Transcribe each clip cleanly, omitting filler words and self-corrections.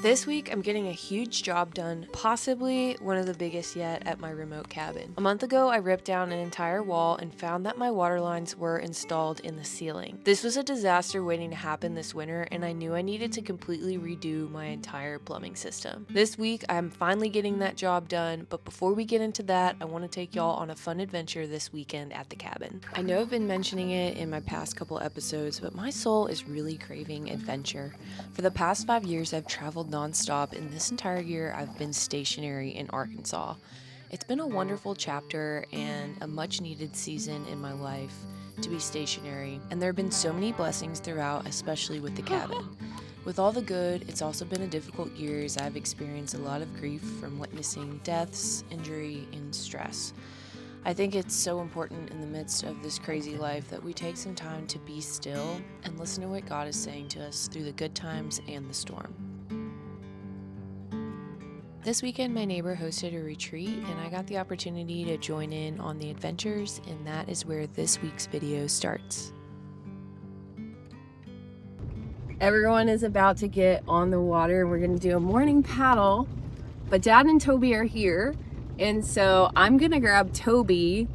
This week, I'm getting a huge job done, possibly one of the biggest yet at my remote cabin. A month ago, I ripped down an entire wall and found that my water lines were installed in the ceiling. This was a disaster waiting to happen this winter, and I knew I needed to completely redo my entire plumbing system. This week, I'm finally getting that job done, but before we get into that, I want to take y'all on a fun adventure this weekend at the cabin. I know I've been mentioning it in my past couple episodes, but my soul is really craving adventure. For the past 5 years, I've traveled nonstop, and this entire year I've been stationary in Arkansas. It's been a wonderful chapter and a much needed season in my life to be stationary, and there have been so many blessings throughout, especially with the cabin. With all the good, it's also been a difficult year as I've experienced a lot of grief from witnessing deaths, injury, and stress. I think it's so important in the midst of this crazy life that we take some time to be still and listen to what God is saying to us through the good times and the storm. This weekend, my neighbor hosted a retreat, and I got the opportunity to join in on the adventures, and that is where this week's video starts. Everyone is about to get on the water, and we're going to do a morning paddle, but Dad and Toby are here, and so I'm going to grab Toby,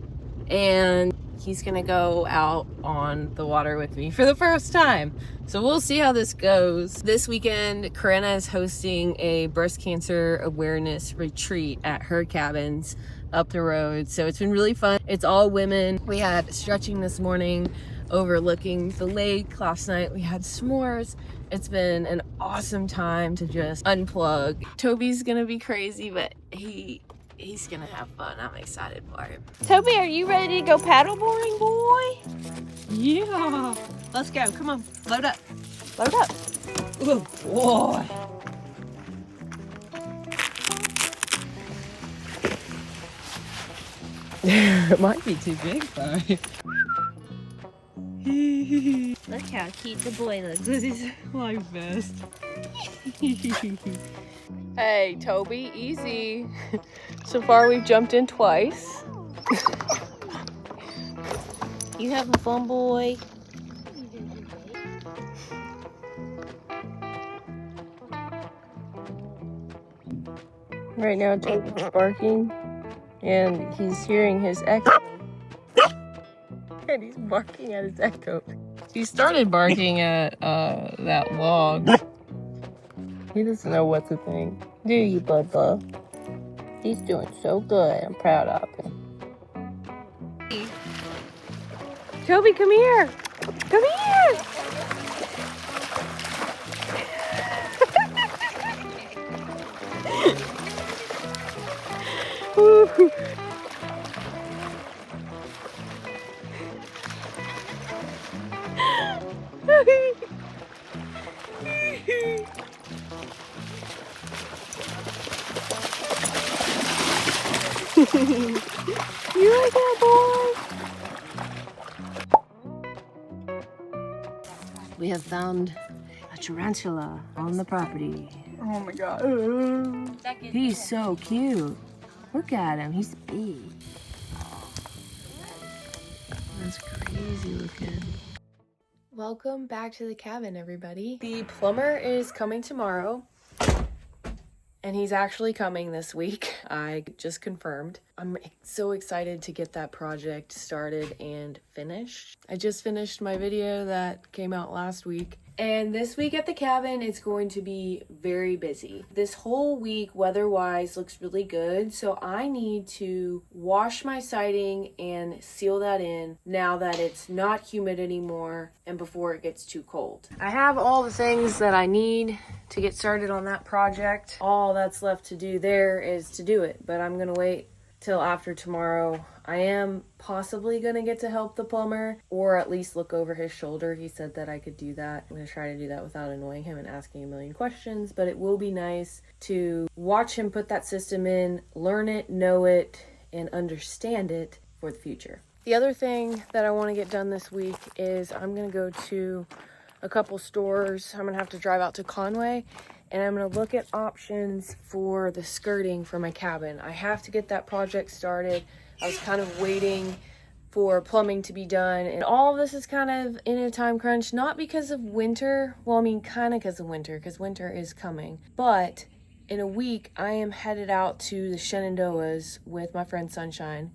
and he's going to go out on the water with me for the first time. So we'll see how this goes. This weekend, Corinna is hosting a breast cancer awareness retreat at her cabins up the road. So it's been really fun. It's all women. We had stretching this morning overlooking the lake. Last night we had s'mores. It's been an awesome time to just unplug. Toby's gonna be crazy, but he's gonna have fun. I'm excited for him. Toby, are you ready to go paddleboarding, boy? Yeah. Let's go. Come on. Load up. Load up. Ooh, boy. It might be too big for you. Look how cute the boy looks with his life vest. Hey, Toby, easy. So far, we've jumped in twice. You having fun, boy? Right now, Toby's barking, and he's hearing his echo. And he's barking at his echo. He started barking at that log. He doesn't know what to think. Do you, Bubba? He's doing so good. I'm proud of him. Toby, come here. Come here. Woo. You like that, boy? We have found a tarantula on the property. Oh my god. He's so cute. Look at him. He's big. That's crazy looking. Welcome back to the cabin, everybody. The plumber is coming tomorrow. And he's actually coming this week. I just confirmed. I'm so excited to get that project started and finished. I just finished my video that came out last week. And this week at the cabin, it's going to be very busy. This whole week, weather-wise, looks really good. So I need to wash my siding and seal that in now that it's not humid anymore and before it gets too cold. I have all the things that I need to get started on that project. All that's left to do there is to do it, but I'm gonna wait till after tomorrow. I am possibly gonna get to help the plumber or at least look over his shoulder. He said that I could do that. I'm gonna try to do that without annoying him and asking a million questions, but it will be nice to watch him put that system in, learn it, know it, and understand it for the future. The other thing that I want to get done this week is I'm gonna go to a couple stores. I'm gonna have to drive out to Conway and I'm gonna look at options for the skirting for my cabin. I have to get that project started. I was kind of waiting for plumbing to be done. And all of this is kind of in a time crunch, not because of winter. Well, I mean, kind of because of winter, because winter is coming. But in a week, I am headed out to the Shenandoahs with my friend Sunshine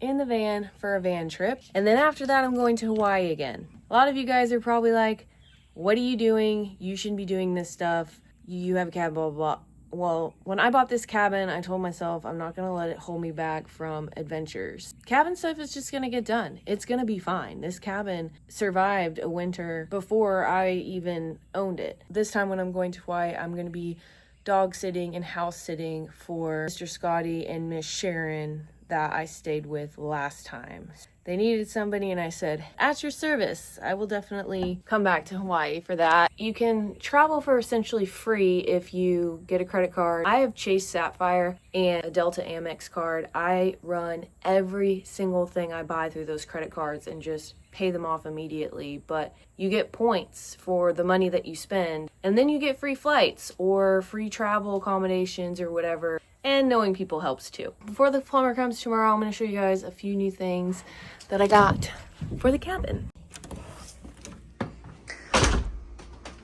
in the van for a van trip. And then after that, I'm going to Hawaii again. A lot of you guys are probably like, what are you doing? You shouldn't be doing this stuff. You have a cabin, blah, blah, blah. Well, when I bought this cabin, I told myself I'm not going to let it hold me back from adventures. Cabin stuff is just going to get done. It's going to be fine. This cabin survived a winter before I even owned it. This time when I'm going to Hawaii, I'm going to be dog sitting and house sitting for Mr. Scotty and Miss Sharon that I stayed with last time. They needed somebody and I said, at your service. I will definitely come back to Hawaii for that. You can travel for essentially free if you get a credit card. I have Chase Sapphire and a Delta Amex card. I run every single thing I buy through those credit cards and just pay them off immediately. But you get points for the money that you spend, and then you get free flights or free travel accommodations or whatever. And knowing people helps too. Before the plumber comes tomorrow, I'm going to show you guys a few new things that I got for the cabin.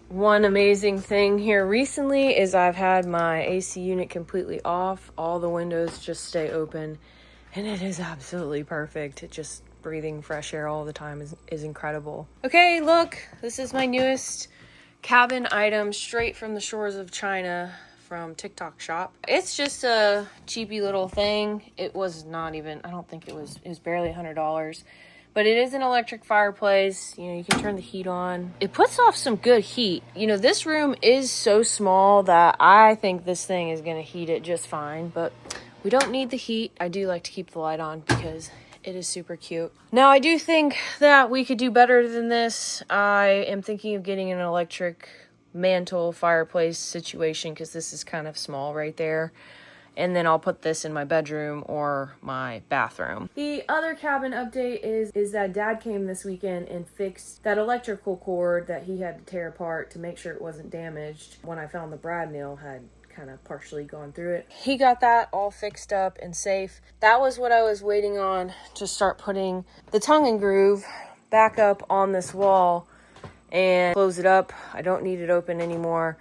One amazing thing here recently is I've had my AC unit completely off. All the windows just stay open, and it is absolutely perfect. It just breathing fresh air all the time is incredible. Okay, look, this is my newest cabin item straight from the shores of China from TikTok shop. It's just a cheapy little thing. It was not even, I don't think it was barely $100, but it is an electric fireplace. You know, you can turn the heat on. It puts off some good heat. You know, this room is so small that I think this thing is gonna heat it just fine, but we don't need the heat. I do like to keep the light on because it is super cute. Now, I do think that we could do better than this. I am thinking of getting an electric mantle fireplace situation because this is kind of small right there. And then I'll put this in my bedroom or my bathroom. The other cabin update is that Dad came this weekend and fixed that electrical cord that he had to tear apart to make sure it wasn't damaged when I found the brad nail had kind of partially gone through it. He got that all fixed up and safe. That was what I was waiting on to start putting the tongue and groove back up on this wall and close it up. I don't need it open anymore.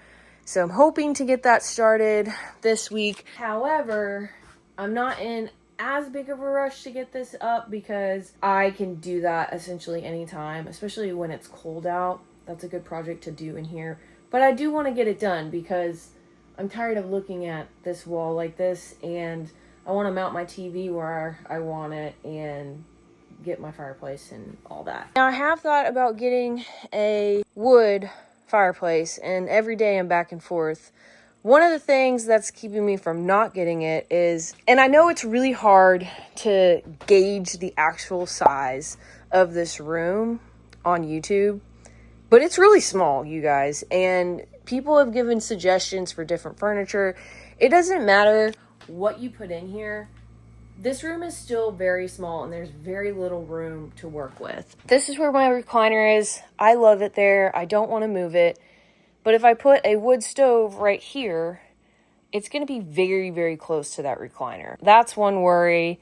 So I'm hoping to get that started this week. However, I'm not in as big of a rush to get this up because I can do that essentially anytime, especially when it's cold out. That's a good project to do in here. But I do want to get it done because I'm tired of looking at this wall like this, and I want to mount my TV where I want it and get my fireplace and all that. Now, I have thought about getting a wood fireplace, and every day I'm back and forth. One of the things that's keeping me from not getting it is, and I know it's really hard to gauge the actual size of this room on YouTube, but it's really small, you guys, and people have given suggestions for different furniture. It doesn't matter what you put in here. This room is still very small and there's very little room to work with. This is where my recliner is. I love it there. I don't want to move it. But if I put a wood stove right here, it's going to be very, very close to that recliner. That's one worry.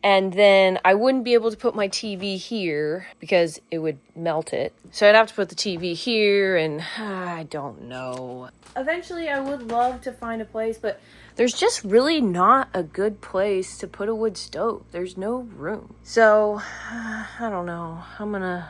And then I wouldn't be able to put my TV here because it would melt it. So I'd have to put the TV here, and I don't know. Eventually I would love to find a place, but there's just really not a good place to put a wood stove. There's no room. So I don't know. I'm gonna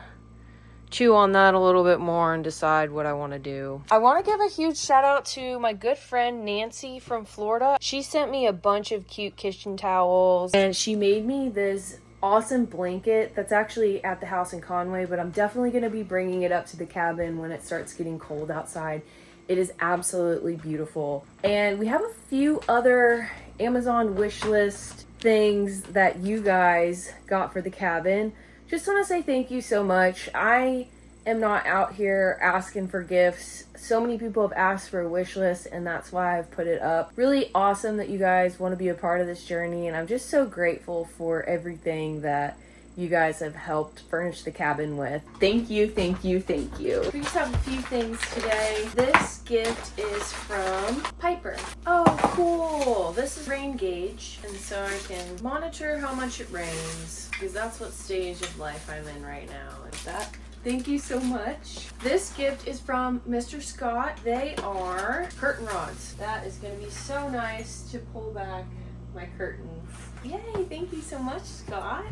chew on that a little bit more and decide what I want to do. I want to give a huge shout out to my good friend Nancy from Florida. She sent me a bunch of cute kitchen towels, and she made me this awesome blanket that's actually at the house in Conway, but I'm definitely going to be bringing it up to the cabin when it starts getting cold outside. It is absolutely beautiful. And we have a few other Amazon wish list things that you guys got for the cabin. Just want to say thank you so much. I am not out here asking for gifts. So many people have asked for a wish list, and that's why I've put it up. Really awesome that you guys want to be a part of this journey, and I'm just so grateful for everything that you guys have helped furnish the cabin with. Thank you, thank you, thank you. We just have a few things today. This gift is from Piper. Oh, cool. This is rain gauge, and so I can monitor how much it rains, because that's what stage of life I'm in right now. Is that? Thank you so much. This gift is from Mr. Scott. They are curtain rods. That is going to be so nice to pull back my curtains. Yay, thank you so much, Scott.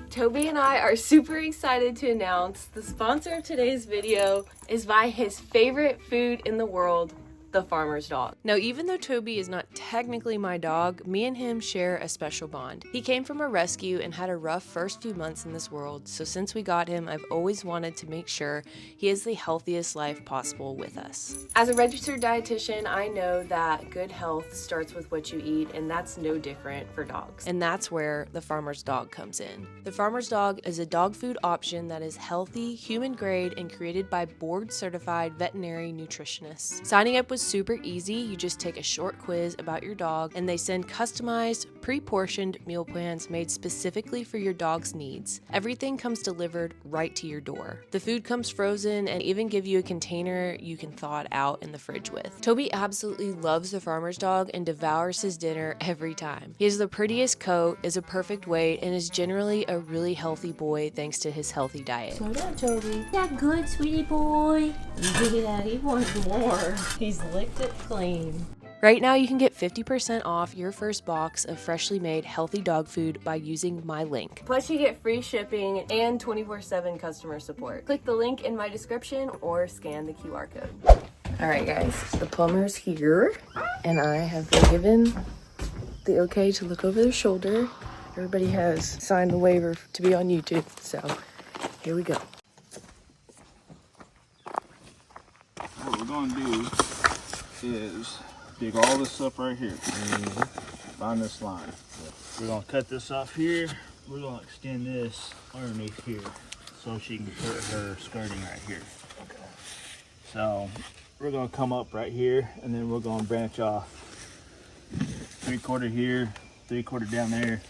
Toby and I are super excited to announce the sponsor of today's video is by his favorite food in the world, the farmer's dog. Now, even though Toby is not technically my dog, me and him share a special bond. He came from a rescue and had a rough first few months in this world, so since we got him, I've always wanted to make sure he has the healthiest life possible with us. As a registered dietitian, I know that good health starts with what you eat, and that's no different for dogs. And that's where the farmer's dog comes in. The farmer's dog is a dog food option that is healthy, human grade, and created by board-certified veterinary nutritionists. Signing up was super easy. You just take a short quiz about your dog, and they send customized, pre-portioned meal plans made specifically for your dog's needs. Everything comes delivered right to your door. The food comes frozen and even give you a container you can thaw it out in the fridge with. Toby absolutely loves the farmer's dog and devours his dinner every time. He has the prettiest coat, is a perfect weight, and is generally a really healthy boy thanks to his healthy diet. Slow down, Toby. That good, sweetie boy. Yeah, he wants more. He's licked it clean. Right now, you can get 50% off your first box of freshly made healthy dog food by using my link. Plus, you get free shipping and 24/7 customer support. Click the link in my description or scan the QR code. All right, guys, the plumber's here, and I have been given the okay to look over their shoulder. Everybody has signed the waiver to be on YouTube, so here we go. What we're gonna do is dig all this up right here. Find this line. We're gonna cut this off here. We're gonna extend this underneath here so she can put her skirting right here. Okay. So we're gonna come up right here, and then we're gonna branch off 3/4 here, 3/4 down there,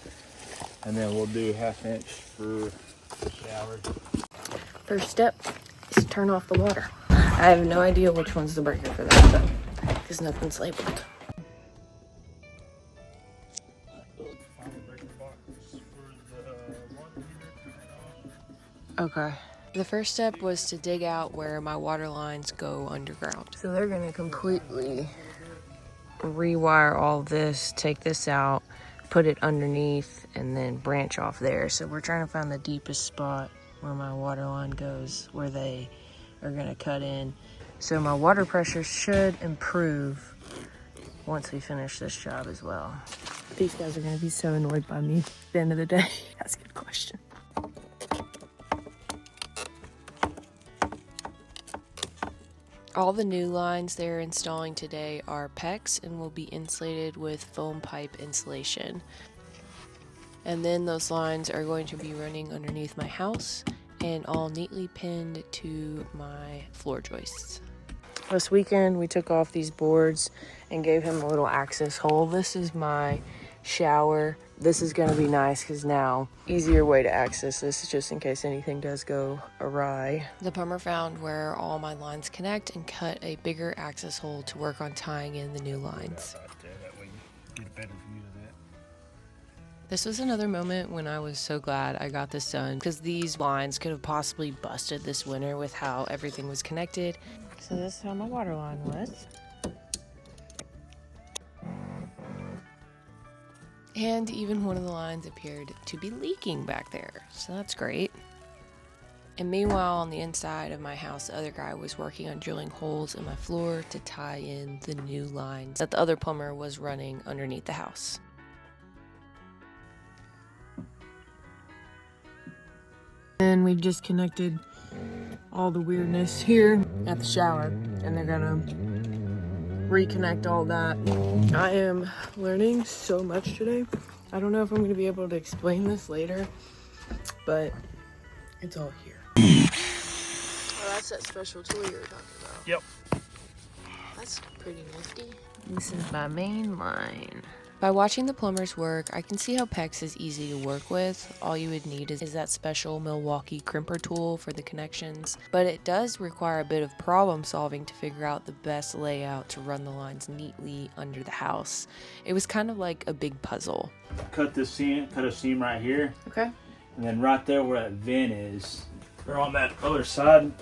and then we'll do 1/2 inch for the shower. First step is to turn off the water. I have no idea which one's the breaker for that, but because nothing's labeled. Okay. The first step was to dig out where my water lines go underground. So they're gonna completely rewire all this, take this out, put it underneath, and then branch off there. So we're trying to find the deepest spot where my water line goes, where they are gonna cut in. So my water pressure should improve once we finish this job as well. These guys are gonna be so annoyed by me at the end of the day. That's a good question. All the new lines they're installing today are PEX and will be insulated with foam pipe insulation. And then those lines are going to be running underneath my house and all neatly pinned to my floor joists. This weekend we took off these boards and gave him a little access hole. This is my shower. This is going to be nice because now easier way to access this just in case anything does go awry. The plumber found where all my lines connect and cut a bigger access hole to work on tying in the new lines. That way you get a better view of that. This was another moment when I was so glad I got this done because these lines could have possibly busted this winter with how everything was connected. So this is how my water line was. And even one of the lines appeared to be leaking back there, so that's great. And meanwhile, on the inside of my house, the other guy was working on drilling holes in my floor to tie in the new lines that the other plumber was running underneath the house. And we've just connected all the weirdness here at the shower, and they're gonna reconnect all that. I am learning so much today. I don't know if I'm going to be able to explain this later, but it's all here. Oh, that's that special tool you were talking about. Yep. That's pretty nifty. This is my main line. By watching the plumbers work, I can see how PEX is easy to work with. All you would need is that special Milwaukee crimper tool for the connections, but it does require a bit of problem solving to figure out the best layout to run the lines neatly under the house. It was kind of like a big puzzle. Cut a seam right here. Okay. And then right there where that vent is, or on that other side,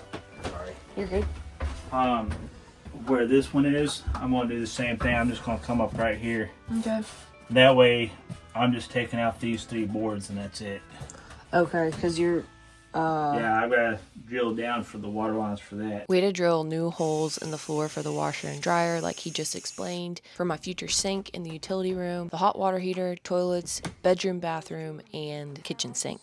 sorry. You're good. Where this one is, I'm gonna do the same thing. I'm just gonna come up right here. Okay. That way, I'm just taking out these 3 boards and that's it. Okay, because you're... Yeah, I gotta drill down for the water lines for that. We had to drill new holes in the floor for the washer and dryer, like he just explained, for my future sink in the utility room, the hot water heater, toilets, bedroom, bathroom, and kitchen sink.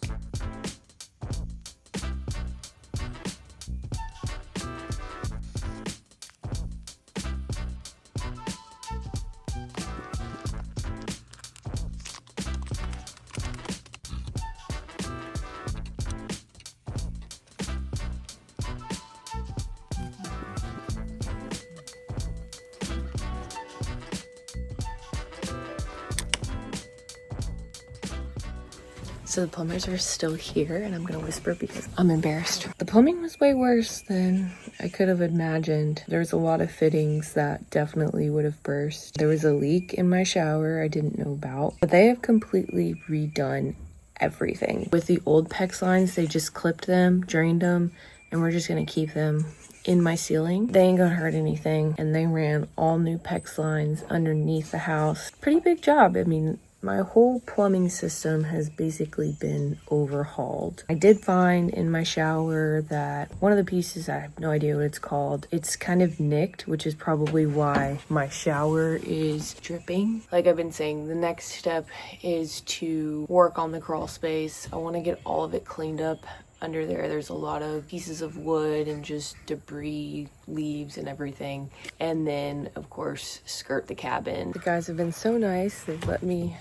So the plumbers are still here, and I'm gonna whisper because I'm embarrassed. The plumbing was way worse than I could have imagined. There's a lot of fittings that definitely would have burst. There was a leak in my shower I didn't know about, but they have completely redone everything. With the old PEX lines, they just clipped them, drained them, and we're just gonna keep them in my ceiling. They ain't gonna hurt anything, and they ran all new PEX lines underneath the house. Pretty big job. I mean, my whole plumbing system has basically been overhauled. I did find in my shower that one of the pieces, I have no idea what it's called, it's kind of nicked, which is probably why my shower is dripping. Like I've been saying, the next step is to work on the crawl space. I want to get all of it cleaned up. Under there's a lot of pieces of wood and just debris, leaves and everything. And then, of course, skirt the cabin. The guys have been so nice. They've let me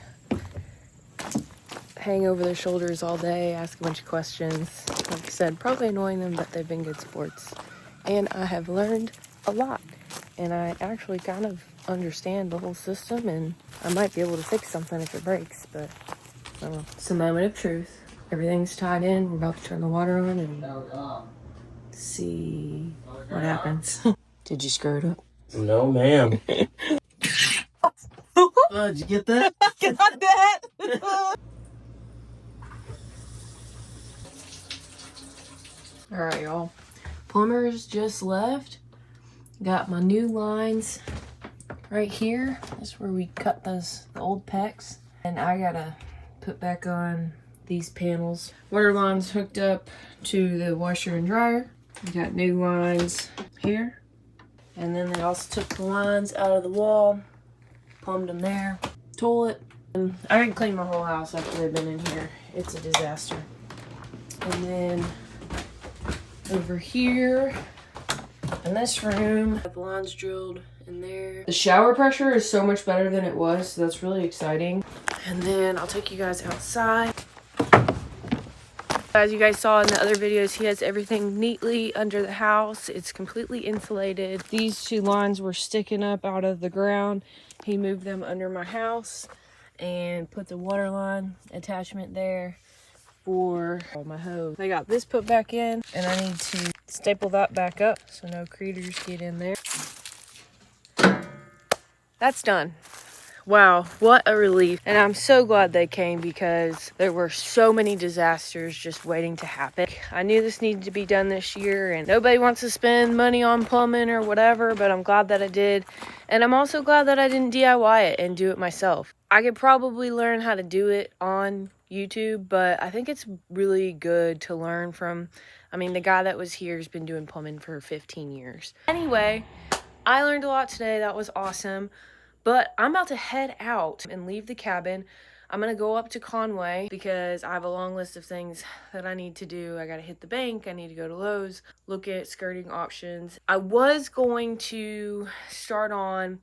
hang over their shoulders all day, ask a bunch of questions. Like I said, probably annoying them, but they've been good sports. And I have learned a lot. And I actually kind of understand the whole system, and I might be able to fix something if it breaks, but I don't know. It's a moment of truth. Everything's tied in. We're about to turn the water on and see what happens. Did you screw it up? No, ma'am. Oh, did you get that? Got that! Alright, y'all. Plumbers just left. Got my new lines right here. That's where we cut the old PEX. And I gotta put back on these panels. Water lines hooked up to the washer and dryer. We got new lines here. And then they also took the lines out of the wall, plumbed them there. Toilet. And I didn't clean my whole house after they've been in here. It's a disaster. And then over here in this room, the lines drilled in there. The shower pressure is so much better than it was, so that's really exciting. And then I'll take you guys outside. As you guys saw in the other videos, he has everything neatly under the house. It's completely insulated. These 2 lines were sticking up out of the ground. He moved them under my house and put the water line attachment there for all my hose. I got this put back in, and I need to staple that back up so no critters get in there. That's done. Wow, what a relief. And I'm so glad they came because there were so many disasters just waiting to happen. I knew this needed to be done this year, and nobody wants to spend money on plumbing or whatever, but I'm glad that I did. And I'm also glad that I didn't DIY it and do it myself. I could probably learn how to do it on YouTube, but I think it's really good to learn from, I mean, the guy that was here has been doing plumbing for 15 years. Anyway, I learned a lot today. That was awesome. But I'm about to head out and leave the cabin. I'm going to go up to Conway because I have a long list of things that I need to do. I got to hit the bank. I need to go to Lowe's, look at skirting options. I was going to start on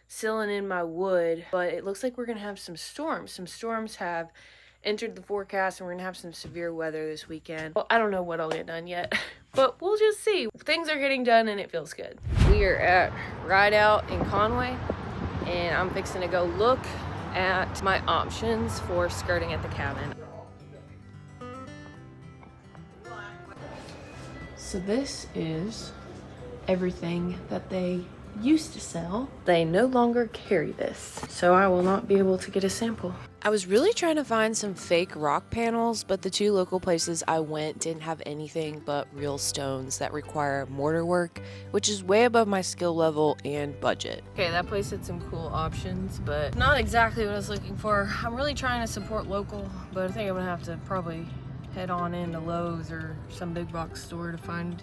sealing in my wood, but it looks like we're going to have some storms. Some storms have entered the forecast, and we're going to have some severe weather this weekend. Well, I don't know what I'll get done yet, but we'll just see. Things are getting done, and it feels good. We are at Ride Out in Conway. And I'm fixing to go look at my options for skirting at the cabin. So this is everything that they used to sell. They no longer carry this, so I will not be able to get a sample. I was really trying to find some fake rock panels, but the 2 local places I went didn't have anything but real stones that require mortar work, which is way above my skill level and budget. Okay, that place had some cool options, but not exactly what I was looking for. I'm really trying to support local, but I think I'm gonna have to probably head on into Lowe's or some big box store to find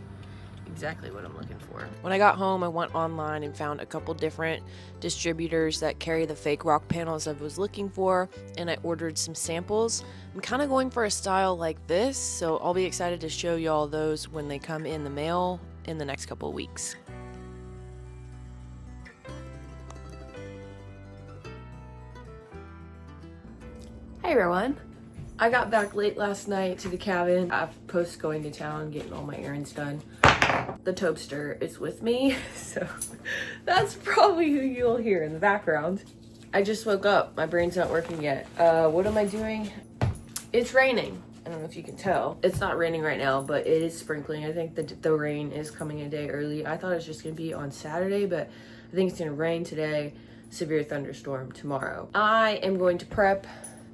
exactly what I'm looking for. When I got home, I went online and found a couple different distributors that carry the fake rock panels I was looking for, and I ordered some samples. I'm kind of going for a style like this, so I'll be excited to show y'all those when they come in the mail in the next couple of weeks. Hey everyone! I got back late last night to the cabin post going to town, getting all my errands done. The toaster is with me, so that's probably who you'll hear in the background. I just woke up. My brain's not working yet. What am I doing? It's raining. I don't know if you can tell. It's not raining right now, but it is sprinkling. I think the rain is coming a day early. I thought it was just going to be on Saturday, but I think it's going to rain today. Severe thunderstorm tomorrow. I am going to prep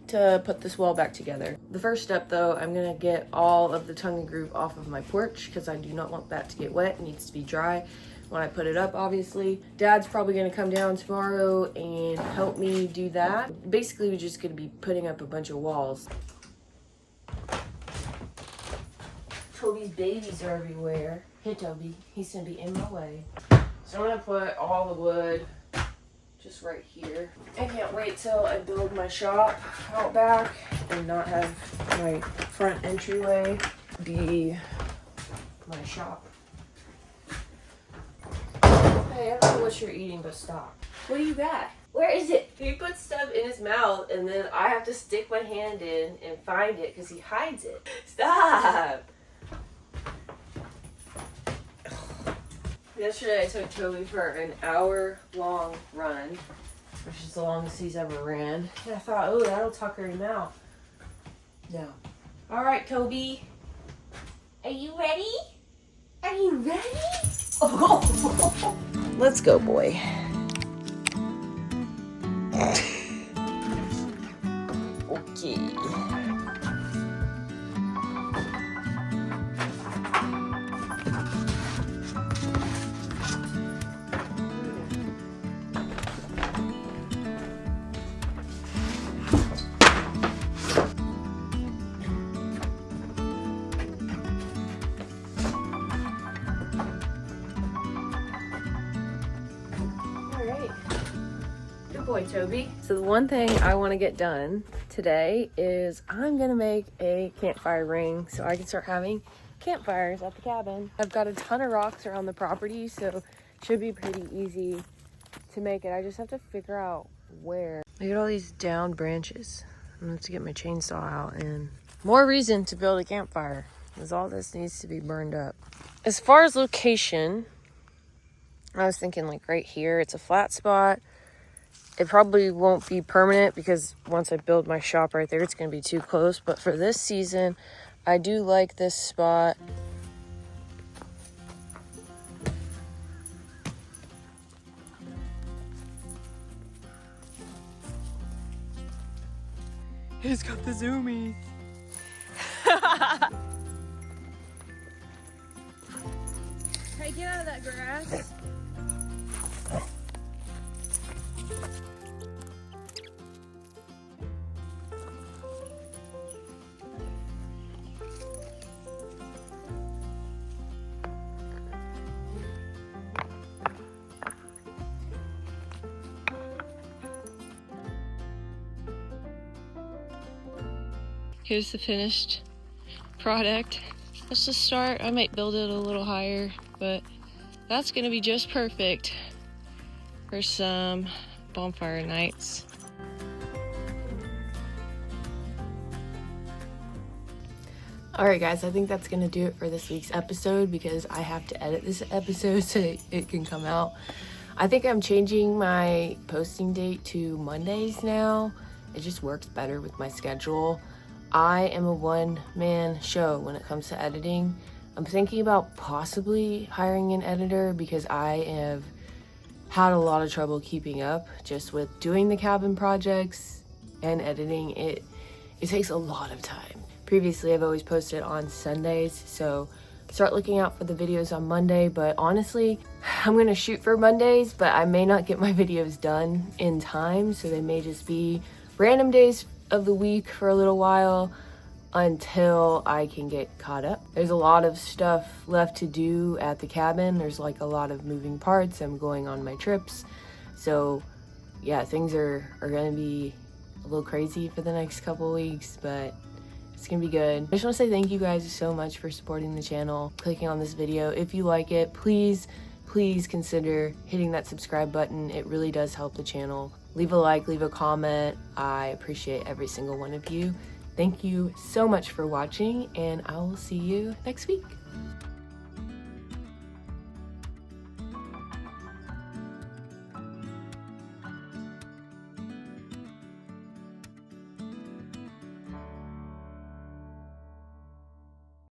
to put this wall back together. The first step though, I'm gonna get all of the tongue and groove off of my porch because I do not want that to get wet. It needs to be dry when I put it up, obviously. Dad's probably gonna come down tomorrow and help me do that. Basically, we're just gonna be putting up a bunch of walls. Toby's babies are everywhere. Hey Toby, he's gonna be in my way. So I'm gonna put all the wood just right here. I can't wait till I build my shop out back and not have my front entryway be my shop. Hey, I don't know what you're eating, but stop. What do you got? Where is it? He puts stuff in his mouth and then I have to stick my hand in and find it because he hides it. Stop! Yesterday I took Toby for an hour-long run, which is the longest he's ever ran. And I thought, oh, that'll tucker him out. No. All right, Toby. Are you ready? Are you ready? Oh. Let's go, boy. Okay. Boy, Toby. So the one thing I want to get done today is I'm gonna make a campfire ring so I can start having campfires at the cabin. I've got a ton of rocks around the property, so it should be pretty easy to make it. I just have to figure out where. Look at all these down branches. I'm gonna have to get my chainsaw out, and more reason to build a campfire because all this needs to be burned up. As far as location, I was thinking like right here. It's a flat spot. It probably won't be permanent because once I build my shop right there, it's going to be too close. But for this season, I do like this spot. He's got the zoomies. Hey, get out of that grass. Here's the finished product. Let's just start. I might build it a little higher, but that's gonna be just perfect for some bonfire nights. Alright guys, I think that's gonna do it for this week's episode because I have to edit this episode so it can come out. I think I'm changing my posting date to Mondays now. It just works better with my schedule. I am a one-man show when it comes to editing. I'm thinking about possibly hiring an editor because I have had a lot of trouble keeping up just with doing the cabin projects and editing. It takes a lot of time. Previously, I've always posted on Sundays, so start looking out for the videos on Monday. But honestly, I'm gonna shoot for Mondays, but I may not get my videos done in time, so they may just be random days of the week for a little while until I can get caught up. There's a lot of stuff left to do at the cabin. There's like a lot of moving parts. I'm going on my trips. So yeah, things are gonna be a little crazy for the next couple weeks, but it's gonna be good. I just want to say thank you guys so much for supporting the channel, clicking on this video. If you like it, please consider hitting that subscribe button. It really does help the channel. Leave a like, leave a comment. I appreciate every single one of you. Thank you so much for watching, and I will see you next week.